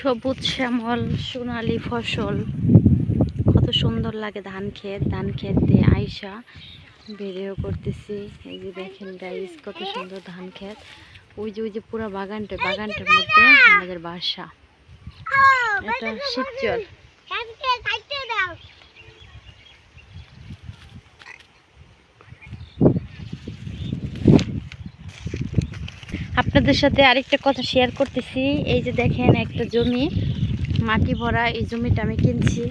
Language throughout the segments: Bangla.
সবুজ শ্যামল সোনালী ফসল, কত সুন্দর লাগে। ধান ক্ষেত দিয়ে আইসা ভিডিও করতেছি। এই যে দেখেন গাইস, কত সুন্দর ধান ক্ষেত। ওই যে পুরো বাগানটার মধ্যে আমাদের বাসা। এটা শিবচর। আপনাদের সাথে আরেকটা কথা শেয়ার করতেছি। এই যে দেখেন একটা জমি মাটি ভরা, এই জমিটা আমি কিনছি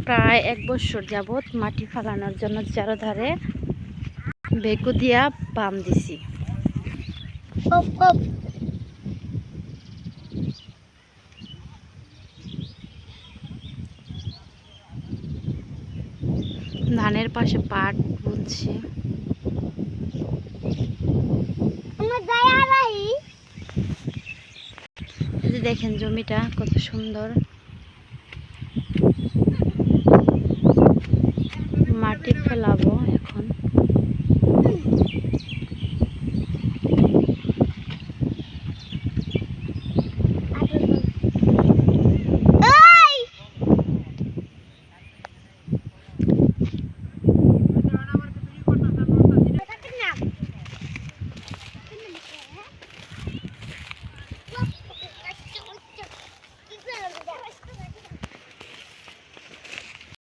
প্রায় 1 বছর যাবত। মাটি ফালানোর জন্য চারোধারে বেকু দিয়া পাম দিছি। ধানের পাশে পাট বুনছি। দেখেন জমিটা কত সুন্দর।